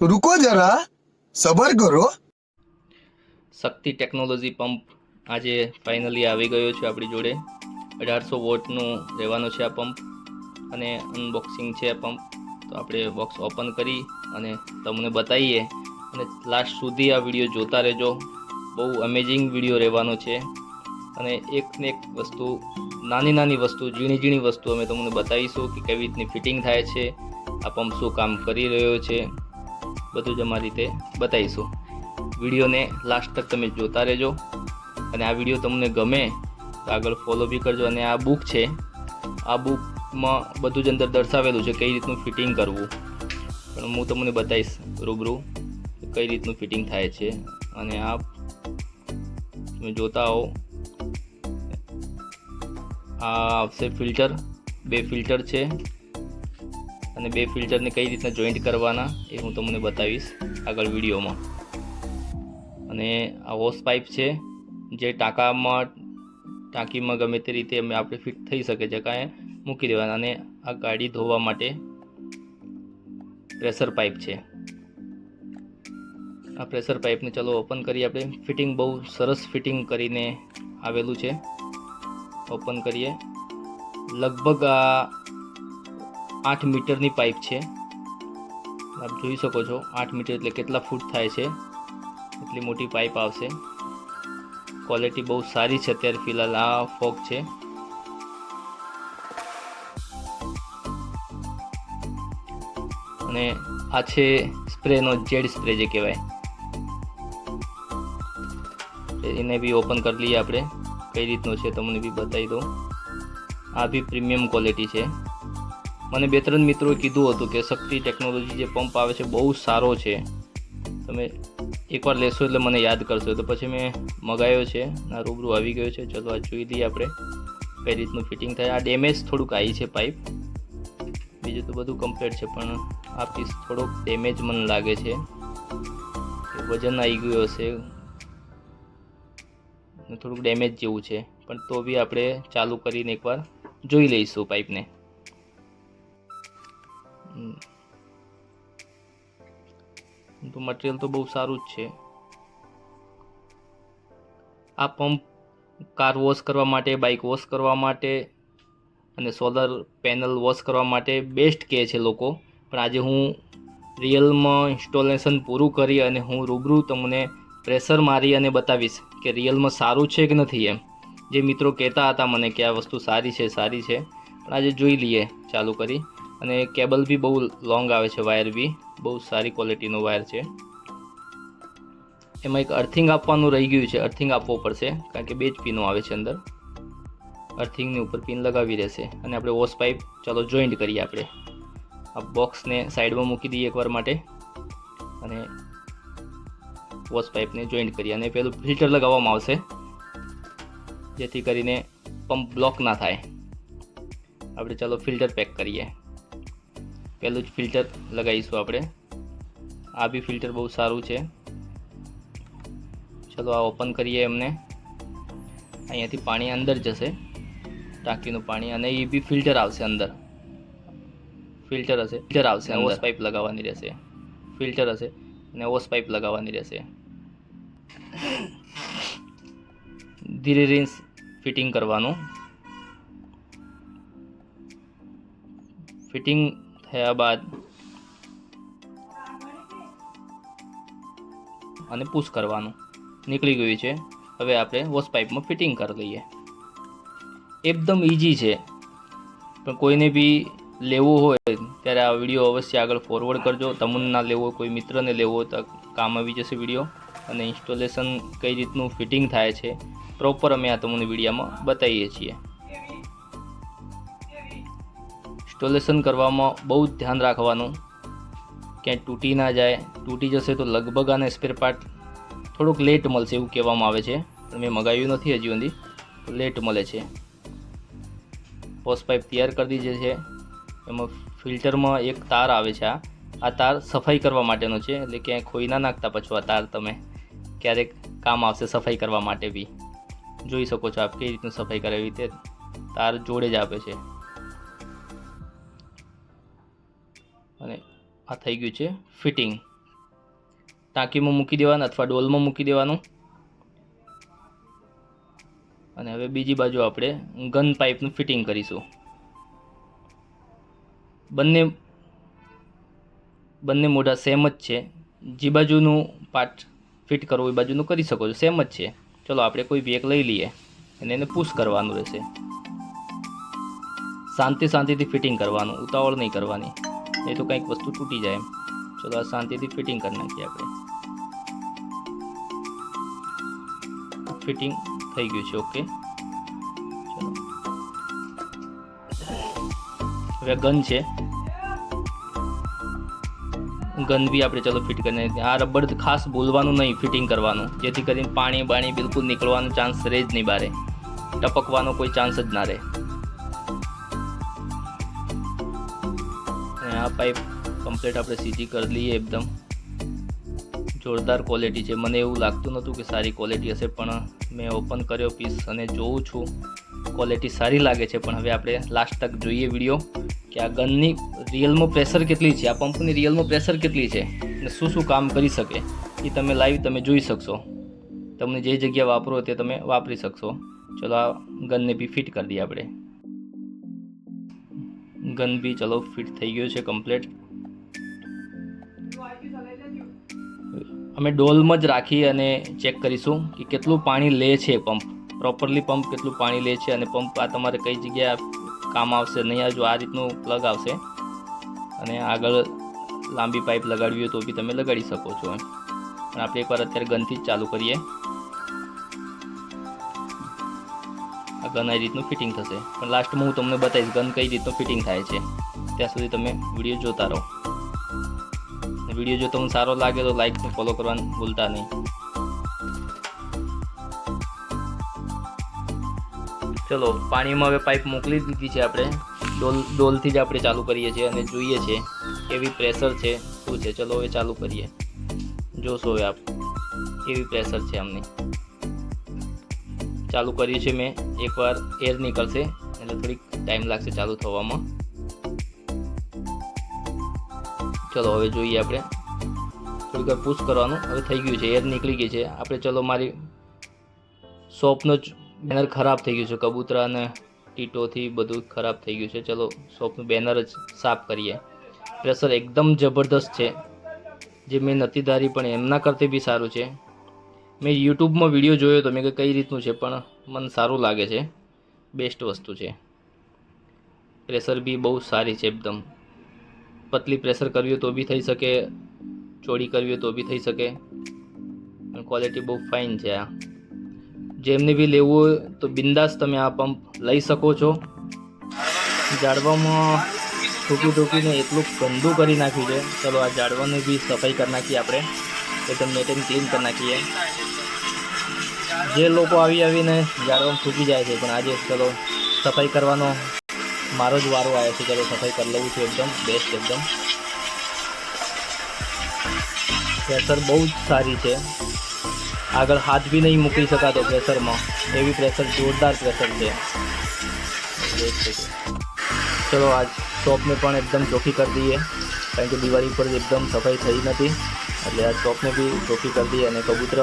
रुको जरा सबर करो। શક્તિ ટેકનોલોજી પંપ આજે ફાઇનલી આવી ગયો છે આપણી જોડે। 1800 વોટનું રહેવાનું છે આ પંપ અને અનબોક્સિંગ છે આ પંપ। તો આપણે બોક્સ ઓપન કરી અને તમને બતાવીએ અને લાસ્ટ સુધી આ વિડીયો જોતા રહેજો। બહુ અમેઝિંગ વિડીયો રહેવાનો છે અને એકને એક વસ્તુ નાની નાની વસ્તુ ઝીણી ઝીણી વસ્તુ અમે તમને બતાવીશું કે કેવી રીતની ફિટિંગ થાય છે, આ પંપ શું કામ કરી રહ્યો છે, બધું જ અમારી રીતે બતાવીશું। વિડીયોને લાસ્ટ તક તમે જોતા રહેજો અને આ વિડીયો તમને ગમે તો આગળ ફોલો બી કરજો। અને આ બુક છે, આ બુકમાં બધું જ અંદર દર્શાવેલું છે કઈ રીતનું ફિટિંગ કરવું, પણ હું તમને બતાવીશ રૂબરૂ કઈ રીતનું ફિટિંગ થાય છે। અને આ તમે જોતા હો, આ આવશે ફિલ્ટર, 2 ફિલ્ટર છે અને 2 ફિલ્ટરને કઈ રીતના જોઈન્ટ કરવાના એ હું તમને બતાવીશ આગળ વિડીયોમાં। અને આ હોસ પાઇપ છે જે ટાંકીમાં ગમે તે રીતે આપણે ફિટ થઈ શકે છે કાંઈ મૂકી દેવાના। અને આ ગાડી ધોવા માટે પ્રેશર પાઇપ છે। આ પ્રેશર પાઇપને ચાલો ઓપન કરીએ આપણે। ફિટિંગ બહુ સરસ ફિટિંગ કરીને આવેલું છે। ઓપન કરીએ, લગભગ આ 8 મીટરની પાઇપ છે, આપ જોઈ શકો છો। 8 મીટર એટલે કેટલા ફૂટ થાય છે, એટલી મોટી પાઇપ આવશે। ક્વોલિટી બહુ સારી છે અત્યારે ફિલહાલ। આ ફોગ છે અને આ છે સ્પ્રેનો જેડ સ્પ્રે જે કહેવાય, એને બી ઓપન કરી લઈએ આપણે કઈ રીતનો છે તમને બી બતાવી દઉં। આ બી પ્રીમિયમ ક્વોલિટી છે। મને 2-3 મિત્રોએ કીધું હતું કે શક્તિ ટેકનોલોજી જે પંપ આવે છે બહુ સારો છે, તમે એકવાર લેશો એટલે મને યાદ કરશો। તો પછી મેં મગાવ્યો છે, ના રૂબરૂ આવી ગયો છે। ચલો આ જોઈ લઈએ આપણે કઈ રીતનું ફિટિંગ થાય। આ ડેમેજ થોડુંક આવી છે પાઇપ, બીજું તો બધું કમ્પ્લીટ છે, પણ આ પીસ થોડોક ડેમેજ મને લાગે છે, વજન આવી ગયું હશે, થોડુંક ડેમેજ જેવું છે, પણ તો બી આપણે ચાલુ કરીને એકવાર જોઈ લઈશું પાઇપને। તો મટીરિયલ તો બહુ સારું જ છે। આ પંપ કાર વોશ કરવા માટે, બાઇક વોશ કરવા માટે અને સોલર પેનલ વોશ કરવા માટે બેસ્ટ કહે છે લોકો, પણ આજે હું રિયલમાં ઇન્સ્ટોલેશન પૂરું કરી અને હું રૂબરૂ તમને પ્રેશર મારી અને બતાવીશ કે રિયલમાં સારું છે કે નથી એમ। જે મિત્રો કહેતા હતા મને કે આ વસ્તુ સારી છે પણ આજે જોઈ લઈએ ચાલુ કરી। અને કેબલ બી બહુ લોંગ આવે છે, વાયર બી બહુ સારી ક્વોલિટીનો વાયર છે। એમાં એક અર્થિંગ આપવાનું રહી ગયું છે, અર્થિંગ આપવો પડશે કારણ કે 2 જ પિનો આવે છે અંદર, અર્થિંગની ઉપર પિન લગાવી રહેશે। અને આપણે વોશ પાઇપ ચાલો જોઈન્ટ કરીએ। આપણે આ બોક્સને સાઈડમાં મૂકી દઈએ એકવાર માટે અને વોશ પાઇપને જોઈન્ટ કરીએ। અને પેલું ફિલ્ટર લગાવવામાં આવશે જેથી કરીને પંપ બ્લોક ના થાય। આપણે ચાલો ફિલ્ટર પેક કરીએ। પહેલું જ ફિલ્ટર લગાવીશું આપણે। આ બી ફિલ્ટર બહુ સારું છે। ચલો આ ઓપન કરીએ એમને। અહીંયાથી પાણી અંદર જશે, ટાંકીનું પાણી, અને એ બી ફિલ્ટર આવશે અંદર, ફિલ્ટર આવશે, વોશ પાઇપ લગાવવાની રહેશે, ફિલ્ટર હશે અને વોશ પાઇપ લગાવવાની રહેશે। ધીરે ધીરે ફિટિંગ કરવાનું। ફિટિંગ થયા બાદ અને પુશ કરવાનું, નીકળી ગયું છે। હવે આપણે વોશ પાઇપમાં ફિટિંગ કરી લઈએ। એકદમ ઇઝી છે, પણ કોઈને બી લેવું હોય ત્યારે આ વિડીયો અવશ્ય આગળ ફોરવર્ડ કરજો। તમને ના લેવો હોય, કોઈ મિત્રને લેવો હોય તો કામ આવી જશે વિડીયો। અને ઇન્સ્ટોલેશન કઈ રીતનું ફિટિંગ થાય છે પ્રોપર અમે આ તમને વિડીયોમાં બતાવીએ છીએ। ઇન્સ્ટોલેશન કરવામાં બહુ જ ધ્યાન રાખવાનું, ક્યાંય તૂટી ના જાય। તૂટી જશે તો લગભગ આને સ્પેર પાર્ટ થોડુંક લેટ મળશે એવું કહેવામાં આવે છે, પણ મેં મગાવ્યું નથી હજી સુધી, તો લેટ મળે છે। વોશ પાઇપ તૈયાર કરી દીધી છે। એમાં ફિલ્ટરમાં એક તાર આવે છે, આ તાર સફાઈ કરવા માટેનો છે, એટલે ક્યાંય ખોઈ ના નાખતા પાછું આ તાર તમે, ક્યારેક કામ આવશે સફાઈ કરવા માટે બી। જોઈ શકો છો આપ કઈ રીતનું સફાઈ કરે, એવી રીતે તાર જોડે જ આપે છે। અને આ થઈ ગયું છે ફિટિંગ। ટાંકીમાં મૂકી દેવાનું અથવા ડોલમાં મૂકી દેવાનું. અને હવે બીજી બાજુ આપણે ગન પાઇપનું ફિટિંગ કરીશું. બંને મોઢા સેમ જ છે. જે બાજુનું પાર્ટ ફિટ કરવું એ બાજુનું કરી શકો છો, સેમ જ છે. ચલો આપણે કોઈ બી એક લઈ લઈએ અને એને પુશ કરવાનું રહેશે. શાંતિથી ફિટિંગ કરવાનું, ઉતાવળ નહીં કરવાની, નહીં તો કંઈક વસ્તુ તૂટી જાય એમ. ચલો આ શાંતિથી ફિટિંગ કરી નાખીએ આપણે. ફિટિંગ થઈ ગયું છે. ઓકે, ચલો હવે ગન છે, ગન બી આપણે ચલો ફિટ કરીને. આ રબર ખાસ બોલવાનું નહીં, ફિટિંગ કરવાનું, જેથી કરીને પાણી બિલકુલ નીકળવાનો ચાન્સ રહે જ નહીં, બારે ટપકવાનો કોઈ ચાન્સ જ ના રહે. અને આ પાઇપ કમ્પ્લીટ આપણે સીધી કરી લઈએ. એકદમ જોરદાર ક્વોલિટી છે. મને એવું લાગતું નહોતું કે સારી ક્વોલિટી હશે, પણ મેં ઓપન કર્યો પીસ અને જોઉં છું ક્વોલિટી સારી લાગે છે. પણ હવે આપણે લાસ્ટ તક જોઈએ વિડીયો કે આ ગનની રિયલમાં પ્રેશર કેટલી છે, આ પંપની રિયલમાં પ્રેશર કેટલી છે અને શું કામ કરી શકે એ તમે લાઈવ તમે જોઈ શકશો. તમને જે જગ્યા વાપરો તે તમે વાપરી શકશો. ચલો આ ગનને બી ફિટ કરી દઈએ આપણે. ગન બી ચલો ફિટ થઈ ગયો છે કમ્પ્લીટ. અમે ડોલમાં જ રાખી અને ચેક કરીશું કે કેટલું પાણી લે છે પંપ, પ્રોપરલી પંપ કેટલું પાણી લે છે. અને પંપ આ તમારે કઈ જગ્યાએ કામ આવશે નહીં. આ જો આ રીતનું પ્લગ આવશે અને આગળ લાંબી પાઇપ લગાડવી હોય તો બી તમે લગાડી શકો છો એમ. પણ આપણે એકવાર અત્યારે ગનથી જ ચાલુ કરીએ. આ ગન આ રીતનું ફિટિંગ થશે, પણ લાસ્ટમાં હું તમને બતાવીશ ગન કઈ રીતનું ફિટિંગ થાય છે. ત્યાં સુધી તમે વિડીયો જોતા રહો. વિડીયો જો તમને સારો લાગે તો લાઈક અને ફોલો કરવાનું ભૂલતા નહીં. ચલો પાણીમાં હવે પાઇપ મોકલી દીધી છે આપણે. ડોલથી જ આપણે ચાલુ કરીએ છીએ અને જોઈએ છીએ કેવી પ્રેશર છે, શું છે. ચલો હવે ચાલુ કરીએ, જોશો હવે આપ કેવી પ્રેશર છે આમની. ચાલુ કર્યું છે મેં. એકવાર એર નીકળશે એટલે થોડીક ટાઈમ લાગશે ચાલુ થવામાં. ચલો હવે જોઈએ આપણે. થોડીક વાર પુશ કરવાનું. હવે થઈ ગયું છે, એર નીકળી ગઈ છે. આપણે ચલો મારી શોપનો જ બેનર ખરાબ થઈ ગયું છે, કબૂતરા અને ટીટોથી બધું ખરાબ થઈ ગયું છે. ચલો શોપનું બેનર જ સાફ કરીએ. પ્રેશર એકદમ જબરદસ્ત છે, જે મેં નથી ધારી પણ એમના કરતાં બી સારું છે. મેં યુટ્યુબમાં વિડીયો જોયો તો મેં કે કઈ રીતનું છે, પણ મને સારું લાગે છે. બેસ્ટ વસ્તુ છે. પ્રેશર બી બહુ સારી છે. એકદમ પતલી પ્રેશર કરવી હોય તો બી થઈ શકે, ચોડી કરવી હોય તો બી થઈ શકે. અને ક્વોલિટી બહુ ફાઇન છે. આ જેમને બી લેવું હોય તો બિંદાસ તમે આ પંપ લઈ શકો છો. ઝાડવામાં ઠૂકીને એટલું ગંદુ કરી નાખ્યું છે. ચલો આ ઝાડવાની બી સફાઈ કરી નાખીએ આપણે. એકદમ નેટ એન્ડ ક્લીન કરી નાખીએ. જે લોકો આવીને ઝાડવામાં થૂકી જાય છે, પણ આજે ચલો સફાઈ કરવાનો મારો જ વારો આવ્યો છે. ચલો સફાઈ કરી લઉં છું. એકદમ બેસ્ટ. એકદમ પ્રેશર બહુ જ સારી છે. આગળ હાથ બી નહીં મૂકી શકાતો પ્રેશરમાં, એવી પ્રેશર જોરદાર પ્રેશર છે. ચલો આજ શોપને પણ એકદમ ચોખ્ખી કરી દઈએ, કારણ કે દિવાળી પર એકદમ સફાઈ થઈ નથી, એટલે આ શોપને બી ચોખ્ખી કરી દઈએ. અને કબૂતર